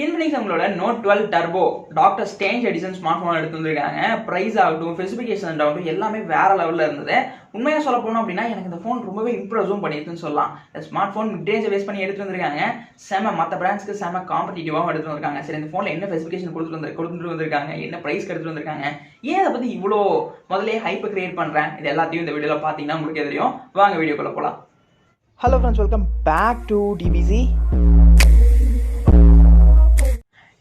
Infinix நம்மளோட Note 12 Turbo doctor strange edition smart phone எடுத்து வந்திருக்காங்க. பிரைஸ் ஆகட்டும், ஸ்பெசிஃபிகேஷன் ஆகட்டும் எல்லாமே வேற லெவல்ல இருந்தது. உண்மையா சொல்ல போனோம் அப்படின்னா எனக்கு இந்த ஃபோன் ரொம்பவே இம்ப்ரெஸும் பண்ணியிருக்குன்னு சொல்லலாம். இந்த smart phone mid range base பண்ணி எடுத்து வந்திருக்காங்க. செம மற்ற பிராண்ட்ஸ்க்கு செம காம்படிட்டிவாகவும் எடுத்து வந்திருக்காங்க. சரி, இந்த ஃபோனில் என்ன ஸ்பெசிஃபிகேஷன் கொடுத்துட்டு வந்திருக்காங்க, என்ன ப்ரைஸ் எடுத்துட்டு வந்திருக்காங்க, ஏன் அதை பற்றி இவ்வளோ முதலே ஹைப்பை கிரியேட் பண்ணுறேன், இது எல்லாத்தையும் இந்த வீடியோவில் பார்த்தீங்கன்னா உங்களுக்கு தெரியும். வாங்க வீடியோக்குள்ள போகலாம். Hello friends, welcome back to DPC.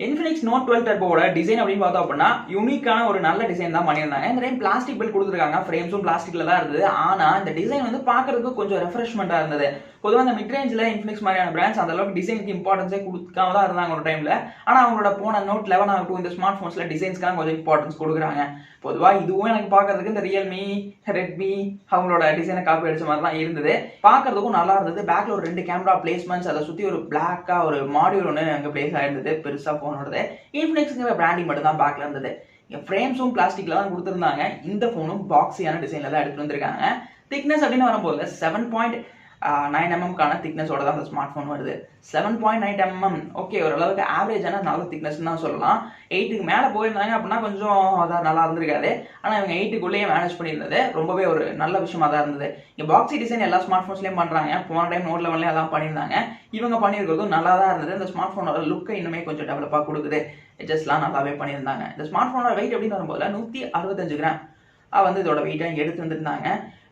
Infinix Note 12 Turboவோட டிசைன் அப்படின்னு பார்த்தோம் அப்படின்னா யூனிக்கான ஒரு நல்ல டிசைன் தான் பண்ணியிருந்தாங்க. இந்த டைம் பிளாஸ்டிக் பில் கொடுத்துருக்காங்க, ஃப்ரேம்ஸும் பிளாஸ்டிக்ல தான் இருந்தது. ஆனால் இந்த டிசைன் வந்து பார்க்கறதுக்கு கொஞ்சம் ரெஃப்ரெஷ்மெண்ட்டாக இருந்தது. பொதுவாக இந்த மிட் ரேஞ்சில் இன்ஃபினிக்ஸ் மாதிரியான பிராண்ட்ஸ் அந்த அளவுக்கு டிசைனுக்கு இம்பார்ட்டன்ஸே கொடுக்காம தான் இருந்தாங்க ஒரு டைமில். ஆனால் அவங்களோட போன Note 11 ஆகட்டும் இந்த ஸ்மார்ட் ஃபோன்ஸில் டிசைன்ஸ்க்காக கொஞ்சம் இம்பார்ட்டன்ஸ் கொடுக்குறாங்க. பொதுவாக இதுவும் எனக்கு பார்க்கறதுக்கு இந்த ரியல்மி, ரெட்மி அவங்களோட டிசைனை காப்பி அடிச்ச மாதிரி தான் இருந்தது. பார்க்கறதுக்கும் நல்லா இருந்தது. பேக்கில் ஒரு 2 கேமரா பிளேஸ்மெண்ட்ஸ், அதை சுற்றி ஒரு பிளாக்காக ஒரு மாடியூல் ஒன்று அங்கே பிளேஸ் ஆயிருந்தது பெருசாக ஃபோனோடது. இன்ஃபினிக்ஸ்ங்கிற பிராண்டிங் மட்டும் தான் பேக்கில் இருந்தது. இங்கே ஃப்ரேம்ஸும் பிளாஸ்டிக்ல தான் கொடுத்துருந்தாங்க. இந்த ஃபோனும் பாக்ஸியான டிசைனில் தான் எடுத்துட்டு வந்திருக்காங்க. திக்னஸ் அப்படின்னு வரும்போது 7.9 mm திக்னஸோட தான் அந்த ஸ்மார்ட் ஃபோன் வருது. 7.9 mm ஓகே, ஓரளவுக்கு ஆவரேஜான நல்ல திக்னஸ் தான் சொல்லலாம். 8க்கு மேலே போயிருந்தாங்க அப்படின்னா கொஞ்சம் அதான் நல்லா இருந்திருக்காது. ஆனால் இவங்க 8க்குள்ளேயே மேனேஜ் பண்ணியிருந்தது ரொம்பவே ஒரு நல்ல விஷயமா தான் இருந்தது. இங்கே பாக்ஸி டிசைன் எல்லா ஸ்மார்ட் ஃபோன்ஸ்லேயும் பண்ணுறாங்க. போன டைம் Note 11 எல்லாம் பண்ணியிருந்தாங்க. இவங்க பண்ணியிருக்கிறதும் நல்லா தான் இருந்தது. இந்த ஸ்மார்ட் ஃபோனோட லுக்கை இன்னுமே கொஞ்சம் டெவலப்பாக கொடுக்குது. எட்ஜஸ்லாம் நல்லாவே பண்ணியிருந்தாங்க. இந்த ஸ்மார்ட் ஃபோனோட வெயிட் அப்படின்னு வரும்போது 165 கிராம் வந்து இதோட வெயிட்டை எடுத்து வந்துருந்தாங்க.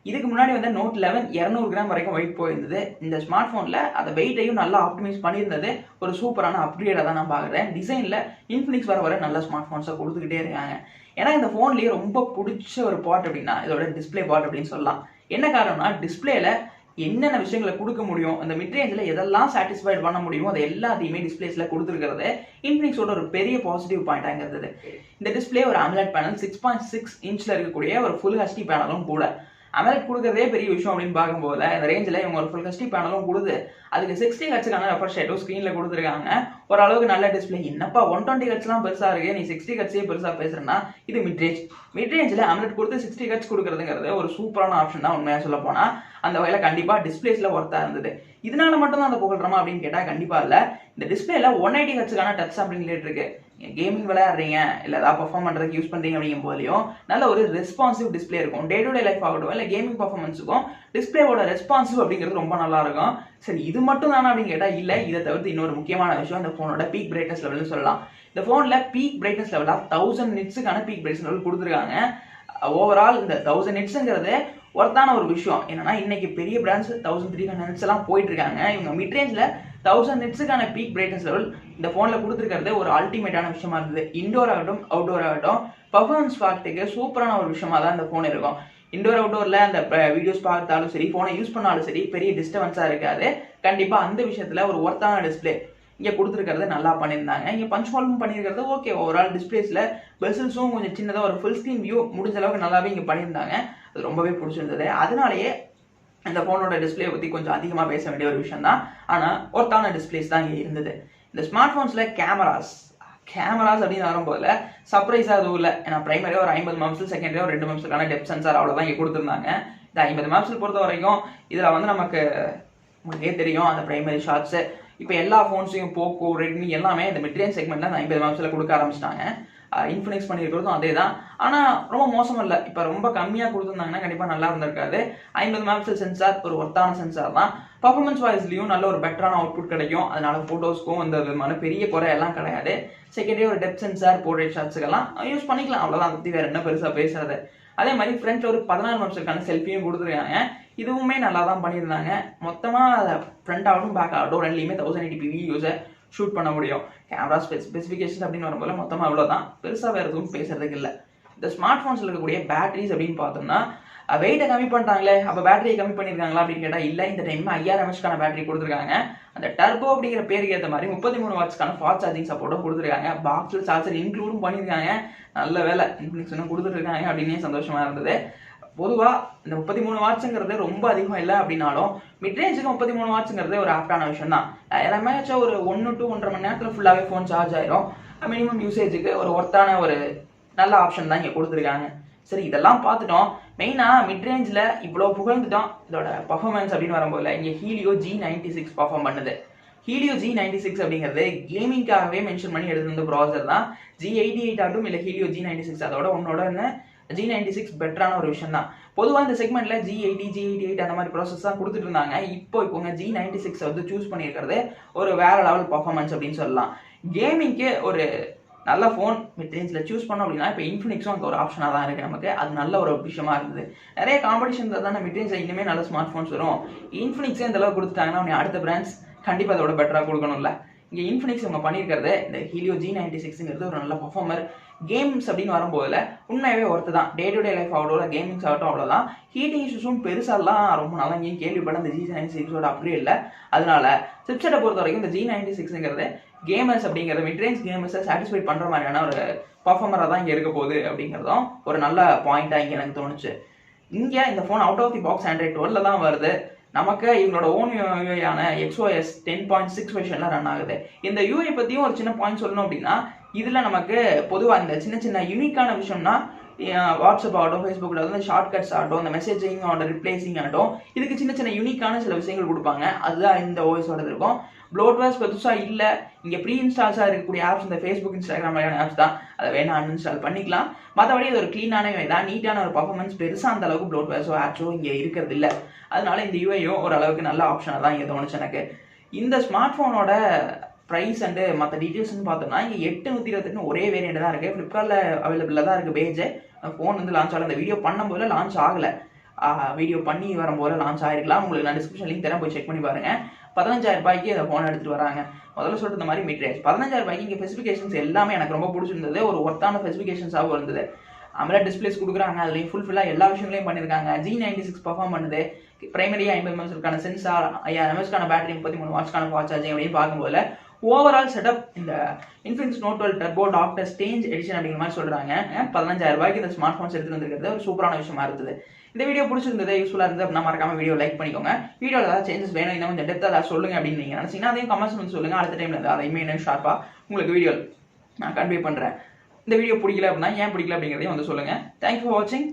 இதுக்கு முன்னாடி வந்து Note 11 200 கிராம் வரைக்கும் வெயிட் போயிருந்தது. இந்த ஸ்மார்ட் ஃபோனில் அந்த வெயிட்டையும் நல்லா ஆப்டிமைஸ் பண்ணியிருந்தது. ஒரு சூப்பரான அப்கிரேடாக தான் நான் பார்க்குறேன். டிசைனில் இன்ஃபினிக்ஸ் வர நல்ல ஸ்மார்ட் ஃபோன்ஸை கொடுத்துக்கிட்டே இருக்காங்க. ஏன்னா இந்த ஃபோன்லேயே ரொம்ப பிடிச்ச ஒரு பார்ட் அப்படின்னா இதோட டிஸ்பிளே பார்ட் அப்படின்னு சொல்லலாம். என்ன காரணம்னா டிஸ்பிளேல என்னென்ன விஷயங்களை கொடுக்க முடியும், அந்த மிட் ரேஞ்சில் எதெல்லாம் சாட்டிஸ்ஃபைட் பண்ண முடியுமோ அதை எல்லாத்தையுமே டிஸ்பிளேஸில் கொடுத்துருக்கிறது இன்ஃபினிக்ஸோட ஒரு பெரிய பாசிட்டிவ் பாயிண்டாக இருந்தது. இந்த டிஸ்பிளே ஒரு AMOLED பேனல் 6.6 இன்ச்சில் இருக்கக்கூடிய ஒரு ஃபுல் HD பேனலும் கூட. AMOLED கொடுக்கறதே பெரிய விஷயம் அப்படின்னு பார்க்கும்போது இந்த ரேஞ்சில் இவங்க ஒரு ஃபுல் HD பேனலும் கொடுத்து அதுக்கு 60 ஹெர்ட்ஸுக்கான ரெஃப்ரெஷ் ரேட்டும் ஸ்க்ரீனில் கொடுத்துருக்காங்க. ஓரளவுக்கு நல்ல டிஸ்பிளே. என்னப்பா 120 ஹெர்ட்ஸ்லாம் பெருசாக இருக்கு, நீ 60 ஹெர்ட்ஸே பெருசாக பேசுறேன்னா இது மிட் ரேஞ்சில் AMOLED கொடுத்து 60 ஹெர்ட்ஸ் கொடுக்குறதுங்கிறது ஒரு சூப்பரான ஆப்ஷன் தான். உண்மையாக சொல்ல போனால் அந்த வகையில் கண்டிப்பாக டிஸ்பிளேஸில் ஒர்த்தாக இருந்தது. இதனால மட்டும் தான் அந்த புகழ்றமா அப்படின்னு கேட்டால் கண்டிப்பாக இல்லை. இந்த டிஸ்பிளேல 180 ஹெர்ட்ஸுக்கான டச் சாம்பிளிங் ரேட் இருக்கு. கேமிங் விளையாடுறீங்க இல்லை ஏதாவது பர்ஃபார்ம் பண்ணுறதுக்கு யூஸ் பண்ணுறீங்க அப்படிங்கும் போதுலையும் நல்ல ஒரு ரெஸ்பான்சிவ் டிஸ்பிளே இருக்கும். டே டு டே லைஃப் ஆகட்டும் இல்லை கேமிங் பர்ஃபார்மன்ஸுக்கும் டிஸ்பிளேவோட ரெஸ்பான்சிவ் அப்படிங்கிறது ரொம்ப நல்லா இருக்கும். சரி, இது மட்டும் தானே அப்படின்னு கேட்டால் இல்லை. இதை தவிர்த்து இன்னொரு முக்கியமான விஷயம் இந்த ஃபோனோட பீக் பிரைட்னஸ் லெவல்னு சொல்லலாம். இந்த ஃபோனில் பீக் பிரைட்னஸ் லெவலாக 1000 நிட்ஸுக்கான பீக் பிரைட்னஸ் லெவல் கொடுத்துருக்காங்க. ஓவரால் இந்த 1000 நிட்ஸுங்கிறது ஒர்த்தான ஒரு விஷயம். என்னன்னா இன்னைக்கு பெரிய பிராண்ட்ஸ் 1300 நிட்ஸ் எல்லாம் போயிட்டு இருக்காங்க. இவங்க மிட் ரேஞ்சில் 1000 நிட்ஸுக்கான பீக் பிரைட்னஸ் லெவல் இந்த ஃபோனில் கொடுத்துருக்கிறது ஒரு அல்டிமேட்டான விஷயமா இருந்தது. இண்டோர் ஆகட்டும் அவுட்டோர் ஆகட்டும் பர்ஃபார்மன்ஸ் பார்த்துக்கு சூப்பரான ஒரு விஷயமா தான் இந்த ஃபோன் இருக்கும். இண்டோர் அவுட்டோரில் அந்த வீடியோஸ் பார்த்தாலும் சரி, ஃபோனை யூஸ் பண்ணாலும் சரி, பெரிய டிஸ்டர்பன்ஸாக இருக்காது. கண்டிப்பாக அந்த விஷயத்தில் ஒரு ஒர்த்தான டிஸ்பிளே இங்கே கொடுத்துருக்கிறது நல்லா பண்ணியிருந்தாங்க. இங்கே பஞ்ச் ஹோலும் பண்ணியிருக்கிறது ஓகே. ஓவரால் டிஸ்பிளேஸில் பெசல்ஸும் கொஞ்சம் சின்னதாக ஒரு ஃபுல் ஸ்க்ரீன் வியூ முடிஞ்ச அளவுக்கு நல்லாவே இங்கே பண்ணியிருந்தாங்க. அது ரொம்பவே பிடிச்சிருந்தது. அதனாலேயே இந்த ஃபோனோட டிஸ்பிளே பற்றி கொஞ்சம் அதிகமாக பேச வேண்டிய ஒரு விஷயம் தான். ஆனால் ஒர்த்தான டிஸ்பிளேஸ் தான் இங்கே இருந்தது. இந்த ஸ்மார்ட் ஃபோன்ஸில் கேமராஸ் அப்படின்னு வரும்போது சர்ப்ரைஸாக எதுவும் இல்லை. ஏன்னா பிரைமரியாக ஒரு 50 மெகாபிக்சல், செகண்டரியாக ஒரு 2 மெகாபிக்சலுக்கான டெப்த் சென்சார் அவ்வளோதான் இங்கே கொடுத்துருந்தாங்க. இந்த 50 மெகாபிக்சல் பொறுத்த வரைக்கும் இதில் வந்து நமக்கு உங்களுக்கே தெரியும் அந்த பிரைமரி ஷாட்ஸு. இப்போ எல்லா ஃபோன்ஸையும் போக்கோ, ரெட்மி எல்லாமே இந்த மிட்ரேஞ்ச் செக்மெண்ட்டில் அந்த 50 மெகாபிக்சலில் கொடுக்க ஆரம்பிச்சிட்டாங்க. இன்ஃபினிக்ஸ் பண்ணியிருக்கிறதும் அதே தான். ஆனால் ரொம்ப மோசம் இல்லை. இப்போ ரொம்ப கம்மியாக கொடுத்துருந்தாங்கன்னா கண்டிப்பாக நல்லா இருந்திருக்காது. 50 மெகாபிக்சல் சென்சார் ஒரு ஒர்த்தான சென்சார் தான். பர்ஃபார்மன்ஸ் வாய்ஸ்லையும் நல்ல ஒரு பெட்டரான அவுட்புட் கிடைக்கும். அதனால ஃபோட்டோஸ்க்கும் அந்த விதமான பெரிய குறை எல்லாம் கிடையாது. செகண்டரி ஒரு டெப்த் சென்சார், போர்ட்ரேட் ஷாட்ஸுக்கெல்லாம் யூஸ் பண்ணிக்கலாம். அவ்வளோதான், அதை பற்றி வேறு என்ன பெருசாக பேசுறது. அதே மாதிரி ஃப்ரண்ட்டில் ஒரு 14 மெகாபிக்சலுக்கான செல்ஃபியும் கொடுத்துருக்காங்க. இதுவுமே நல்லா தான் பண்ணியிருந்தாங்க. மொத்தமாக ஃப்ரண்ட் ஆகட்டும் பேக் ஆகட்டும் ரெண்டுலேயுமே 1080p வீடியோஸை ஷூட் பண்ண முடியும். கேமரா ஸ்பெசிஃபிகேஷன் அப்படின்னு வரும்போது மொத்தமாக அவ்வளோதான், பெருசாக வேறு எதுவும் பேசுறதுக்கு இல்லை. இந்த ஸ்மார்ட் ஃபோன்ஸில் இருக்கக்கூடிய பேட்டரிஸ் அப்படின்னு பார்த்தோம்னா வெயிட்டை கம்மி பண்ணிட்டாங்களே, அப்போ பேட்டரியை கம்மி பண்ணியிருக்காங்களா அப்படின்னு கேட்டால் இல்லை. இந்த டைம் 5000 mAh பேட்டரி கொடுத்துருக்காங்க. அந்த டர்போ அப்படிங்கிற பேருக்கு ஏற்ற மாதிரி 33 வாட்ஸ்க்கான ஃபாஸ்ட் சார்ஜிங் சப்போர்ட்டும் கொடுத்துருக்காங்க. பாக்ஸில் சார்ஜர் இன்க்ளூடும் பண்ணியிருக்காங்க. நல்ல வேலை இன்ஃபினிக்ஸ் இன்னும் கொடுத்துருக்காங்க அப்படின்னே சந்தோஷமாக இருந்தது. பொதுவாக இந்த 33 வாட்ஸுங்கிறது ரொம்ப அதிகம் இல்லை அப்படின்னாலும் மிட் ரேஞ்சுக்கு 33 வாட்ஸுங்கிறது ஒரு ஆப்டான விஷயம் தான். எல்லாமேச்சும் ஒரு 1 to 1.5 மணி நேரத்தில் ஃபுல்லாகவே ஃபோன் சார்ஜ் ஆயிரும். மினிமம் யூசேஜுக்கு ஒரு ஒர்த்தான ஒரு நல்ல ஆப்ஷன் தான் இங்கே கொடுத்துருக்காங்க. சரி, இதெல்லாம் பார்த்துட்டோம். மெயினாக மிட் ரேஞ்சில் இவ்வளோ புகழ்ந்துட்டோம். இதோட பர்ஃபார்மன்ஸ் அப்படின்னு வரும்போது இங்கே Helio G96 பர்ஃபார்ம் பண்ணுது. Helio G96 அப்படிங்கிறது கேமிங்காகவே மென்ஷன் பண்ணி எடுத்துருந்த ப்ராசர் தான். G88 ஆகட்டும் இல்லை Helio G96 அதோட உன்னோட G96 பெட்டரான ஒரு விஷயம் தான். பொதுவாக இந்த செக்மெண்ட்ல G80, G88 அந்த மாதிரி ப்ராசஸ் தான் கொடுத்துட்டு இருந்தாங்க. இப்போ G96 வந்து சூஸ் பண்ணியிருக்கிறது ஒரு வேற லெவல் பர்ஃபார்மன்ஸ் அப்படின்னு சொல்லலாம். கேமிங்க்கு ஒரு நல்ல ஃபோன் மிட் ரேஞ்சில் சூஸ் பண்ணோம் அப்படின்னா இப்போ இன்ஃபினிக்ஸும் அந்த ஒரு ஆப்ஷனாக தான் இருக்குது நமக்கு. அது நல்ல ஒரு விஷயமா இருந்தது. நிறைய காம்படிஷன் தான் மிட் ரேஞ்சில் இன்னுமே நல்ல ஸ்மார்ட் ஃபோன்ஸ் வரும். இன்ஃபினிக்ஸே இந்த அளவுக்கு கொடுத்துட்டாங்கன்னா அடுத்த பிராண்ட்ஸ் கண்டிப்பாக அதோட பெட்டராக கொடுக்கணும்ல. இங்கே இன்ஃபினிக்ஸ் இவங்க பண்ணியிருக்கிறது இந்த Helio G96ங்கிறது ஒரு நல்ல பர்ஃபார்மர். கேம்ஸ் அப்படின்னு வரும்போதில் உண்மையாகவே ஒர்த்து தான். டே டு டே லைஃப் ஆகட்டும் கேமிங்ஸ் ஆகட்டும் அவ்வளோதான். ஹீட்டிங் இஷ்யூஸும் பெருசாலாம் ரொம்ப நாளாக இங்கேயும் கேள்விப்பட இந்த G96ஓட அப்படியே இல்லை. அதனால சிப்செட்டை பொறுத்த வரைக்கும் இந்த G96ங்கிறது கேமர்ஸ் அப்படிங்கிற மிட்ரேஞ்ச் கேமர்ஸை சாட்டிஸ்ஃபைட் பண்ணுற மாதிரியான ஒரு பர்ஃபார்மராக தான் இங்கே இருக்க போகுது அப்படிங்கிறதும் ஒரு நல்ல பாயிண்ட்டாக இங்கே எனக்கு தோணுச்சு. இங்கே இந்த phone out of the box Android 12 தான் வருது. நமக்கு இவங்களோட ஓன் யூஐயான XOS 10.6 வெர்ஷன்ல ரன் ஆகுது. இந்த யூஐ பற்றியும் ஒரு சின்ன பாயிண்ட் சொல்லணும் அப்படின்னா இதில் நமக்கு பொதுவாக இந்த சின்ன சின்ன யூனிக்கான விஷயம்னா வாட்ஸ்அப் ஆகட்டும் ஃபேஸ்புக்கில் வந்து ஷார்ட்கட்ஸ் ஆகட்டும் இந்த மெசேஜிங் ஆகட்டும் ரிப்ளேசிங் ஆகட்டும் இதுக்கு சின்ன சின்ன யூனிக்கான சில விஷயங்கள் கொடுப்பாங்க. அதுதான் இந்த ஓஎஸோட இருக்கும். ப்ளோட்வேர்ஸ் பெருசாக இல்லை. இங்கே ப்ரீ இன்ஸ்டால்ஸாக இருக்கக்கூடிய ஆப்ஸ் இந்த ஃபேஸ்புக் இன்ஸ்டாகிராம் மாதிரியான ஆப்ஸ் தான். அதை வேணா அன்இன்ஸ்டால் பண்ணிக்கலாம். மற்றபடி அது ஒரு க்ளீனான யூஐ தான். நீட்டான ஒரு பர்ஃபார்மன்ஸ் பெருசாக அந்த அளவுக்கு ப்ளோட்வேர்ஸோ ஆப்ஸோ இங்கே இருக்கிறது இல்லை. அதனால இந்த யூஐயும் ஓரளவுக்கு நல்ல ஆப்ஷனாக தான் இங்கே தோணுச்சு எனக்கு. இந்த ஸ்மார்ட் ஃபோனோட ப்ரைஸ் அண்டு மற்ற டீட்டெயில்ஸ்னு பார்த்தோம்னா இங்கே 828 ஒரே வேரியண்ட் தான் இருக்குது. ஃப்ளிப்கார்ட்டில் அவைலபிளாக தான் இருக்குது பேஜ். ஃபோன் வந்து லான்ச் ஆகலை. இந்த வீடியோ பண்ணும்போது லான்ச் ஆகலை. வீடியோ பண்ணி வரும்போது லான்ச் ஆகிருக்கலாம். உங்களுக்கு நான் டிஸ்கிரிப்ஷன் லிங்க் தரேன், போய் செக் பண்ணி பாருங்கள். 15,000 ரூபாய்க்கு இந்த ஃபோன் எடுத்துகிட்டு வராங்க. முதல்ல சொல்லிட்டு இந்த மாதிரி மிட் ரேஞ்ச் 15,000 ரூபாய்க்கு இங்கே ஸ்பெசிஃபிகேஷன்ஸ் எல்லாமே எனக்கு ரொம்ப பிடிச்சிருந்தது. ஒரு ஒர்த்தான ஸ்பெசிஃபிகேஷன்ஸாகவும் இருந்தது. AMOLED டிஸ்பிளேஸ் கொடுக்குறாங்க. அதுலேயும் ஃபுல்லாக எல்லா விஷயங்களையும் பண்ணியிருக்காங்க. G96 பர்ஃபார்ம் பண்ணுது. பிரைமரியாக 50 mAh சென்சார், 5000 mAh பேட்டரி, 33 வாட்ஸ்க்கான ஃபாஸ்ட் சார்ஜிங் அப்படின்னு பார்க்கும்போது ஓவரால் செட்டப் இந்த Infinix Note 12 Turbo Doctor Strange edition அப்படிங்கிற மாதிரி சொல்கிறாங்க. 15,000 ரூபாய்க்கு இந்த ஸ்மார்ட் ஃபோன்ஸ் எடுத்துகிட்டு வந்துருக்கிறது ஒரு சூப்பரான விஷயமா இருந்தது. இந்த வீடியோ பிடிச்சிருந்தது, யூஸ்ஃபுல்லாக இருந்தது அப்படின்னா மறக்காம வீடியோ லைக் பண்ணிக்கோங்க. வீடியோவில் ஏதாவது சேஞ்சஸ் வேணும், இன்னும் கொஞ்சம் டெப்த்தாக ஏதாவது சொல்லுங்க அப்படின்னு நீங்கள் நினச்சிங்கன்னா அதையும் கமெண்ட்ஸ் வந்து சொல்லுங்கள். அடுத்த டைமில் அதையுமே இன்னும் ஷார்ப்பாக உங்களுக்கு வீடியோ நான் கன்வே பண்ணுறேன். இந்த வீடியோ பிடிக்கல அப்படின்னா ஏன் பிடிக்கல அப்படிங்கிறதையும் வந்து சொல்லுங்கள். தேங்க்யூ ஃபார் வாட்சிங்.